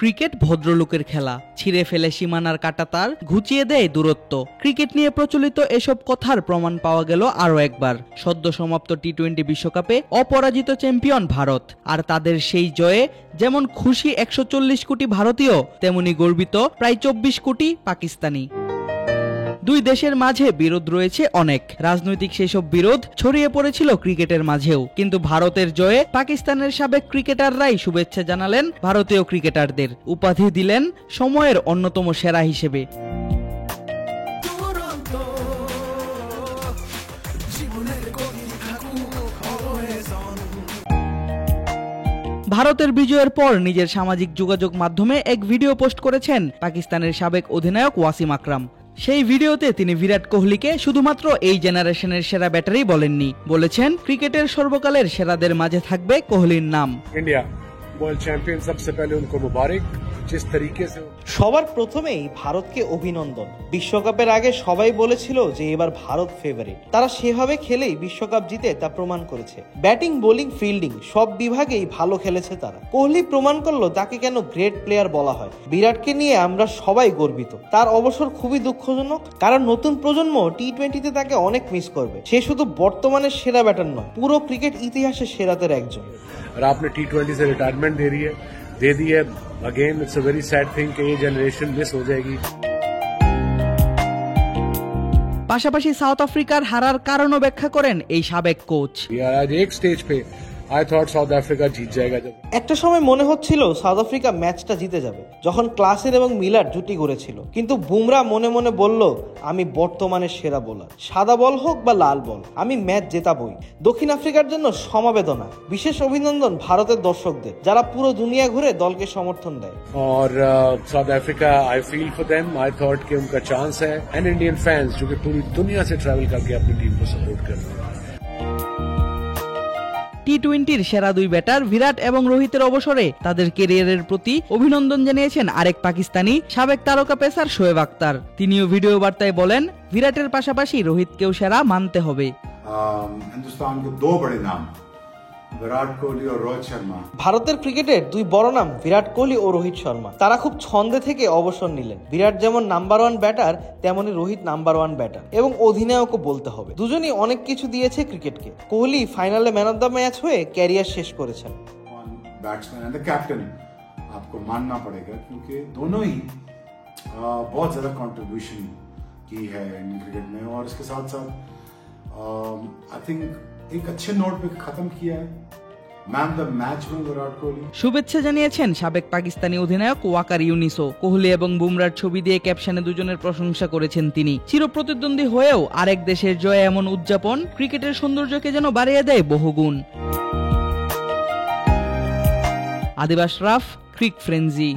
Cricket ভদ্রলোকের খেলা, ছিঁড়ে ফেলে সীমানার কাঁটাতার, ঘুচিয়ে দেয় দূরত্ব। ক্রিকেট নিয়ে প্রচলিত এসব কথার প্রমাণ পাওয়া গেল আরও একবার। সদ্য সমাপ্ত টি-20 বিশ্বকাপে অপরাজিত চ্যাম্পিয়ন ভারত, আর তাদের সেই জয়ে যেমন খুশি 140 কোটি ভারতীয়, তেমনি গর্বিত প্রায় 24 কোটি পাকিস্তানি। দুই দেশের মাঝে বিরোধ রয়েছে অনেক, রাজনৈতিক সেসব বিরোধ ছড়িয়ে পড়েছিল ক্রিকেটের মাঝেও। কিন্তু ভারতের জয়ে পাকিস্তানের সাবেক ক্রিকেটাররাই শুভেচ্ছা জানালেন ভারতীয় ক্রিকেটারদের, উপাধি দিলেন সময়ের অন্যতম সেরা হিসেবে। ভারতের বিজয়ের পর নিজের সামাজিক যোগাযোগ মাধ্যমে এক ভিডিও পোস্ট করেছেন পাকিস্তানের সাবেক অধিনায়ক ওয়াসিম আকরাম। সেই ভিডিওতে তিনি বিরাট কোহলিকে শুধুমাত্র এই জেনারেশনের সেরা ব্যাটারই বলেননি, বলেছেন ক্রিকেটের সর্বকালের সেরাদের মাঝে থাকবে কোহলির নাম। ইন্ডিয়া ওয়ার্ল্ড চ্যাম্পিয়ন সবসে পহলে উनको মুবারক। जिस तरीके से সবার প্রথমেই ভারতকে অভিনন্দন। বিশ্বকাপের আগে সবাই বলেছিল যে এবার ভারত ফেভারিট, তারা সেভাবে খেলেই বিশ্বকাপ জিতে তা প্রমাণ করেছে। ব্যাটিং, বোলিং, ফিল্ডিং সব বিভাগেই ভালো খেলেছে তারা। কোহলি প্রমাণ করলো তাকে কেন গ্রেট প্লেয়ার বলা হয়। বিরাটকে নিয়ে আমরা সবাই গর্বিত। তার অবসর খুবই দুঃখজনক, কারণ নতুন প্রজন্ম টি-20তে তাকে অনেক মিস করবে। সে শুধু বর্তমানের সেরা ব্যাটার নয়, পুরো ক্রিকেট ইতিহাসের সেরাদের একজন। और आपने टी-20 से रिटायरमेंट दे दी है। Again it's a very sad thing कि ये जनरेशन मिस हो जाएगी। পাশাপাশি সাউথ আফ্রিকার হারার কারণও ব্যাখ্যা করেন এই সাবেক কোচ। आज एक स्टेज पे आई थॉट साउथ अफ्रीका जीत जाएगा। जब একটা সময় মনে হচ্ছিল সাউথ আফ্রিকা ম্যাচটা জিতে যাবে, যখন ক্লাসেন এবং মিলার জুটি গড়েছিল। কিন্তু বুমরা মনে মনে বলল, আমি বর্তমানের সেরা বোলার, সাদা বল হোক বা লাল বল, আমি ম্যাচ জেতাবই। দক্ষিণ আফ্রিকার জন্য সমবেদনা, বিশেষ অভিনন্দন ভারতের দর্শকদের, যারা পুরো দুনিয়া ঘুরে দলকে সমর্থন দেয়। और south Africa I feel for them. I thought कि उनका चांस है, एंड इंडियन फैंस जो कि पूरी दुनिया से ट्रैवल करके अपनी टीम को सपोर्ट कर रहे हैं। টি-20র সেরা দুই ব্যাটার বিরাট এবং রোহিতের অবসরে তাদের ক্যারিয়ারের প্রতি অভিনন্দন জানিয়েছেন আরেক পাকিস্তানি সাবেক তারকা পেসার শোয়েব আখতার। তিনিও ভিডিও বার্তায় বলেন, বিরাটের পাশাপাশি রোহিতকেও সেরা মানতে হবে। हिंदुस्तान के दो बड़े नाम विराट कोहली और रोहित शर्मा। ভারতের ক্রিকেটের দুই বড় নাম বিরাট কোহলি ও রোহিত শর্মা। তারা খুব ছন্দে থেকে অবসর নিলেন। বিরাট যেমন নাম্বার 1 ব্যাটার, তেমনি রোহিত নাম্বার 1 ব্যাটার এবং অধিনায়কও বলতে হবে। দুজনই অনেক কিছু দিয়েছে ক্রিকেটকে। কোহলি ফাইনালে ম্যান অফ দ্য ম্যাচ হয়ে ক্যারিয়ার শেষ করেছেন। बैट्समैन एंड द कैप्टन आपको मानना पड़ेगा, क्योंकि दोनों ही बहुत ज्यादा कंट्रीब्यूशन की है इंडियन क्रिकेट में। और इसके साथ साथ आई थिंक एक अच्छे नोट पे खत्म किया है। मैन द मैच में विराट कोहली। শুভেচ্ছা জানিয়েছেন সাবেক পাকিস্তানি অধিনায়ক ওয়াকার ইউনিসও। কোহলি এবং বুমরার ছবি দিয়ে ক্যাপশনে দুজনের প্রশংসা করেছেন তিনি। চিরপ্রতিদ্বন্দ্বী হয়েও আরেক দেশের জয়ে এমন উদযাপন ক্রিকেটের সৌন্দর্যকে যেন বাড়িয়ে দেয় বহুগুণ। আদিব আশরাফ, ক্রিক ফ্রেঞ্জি।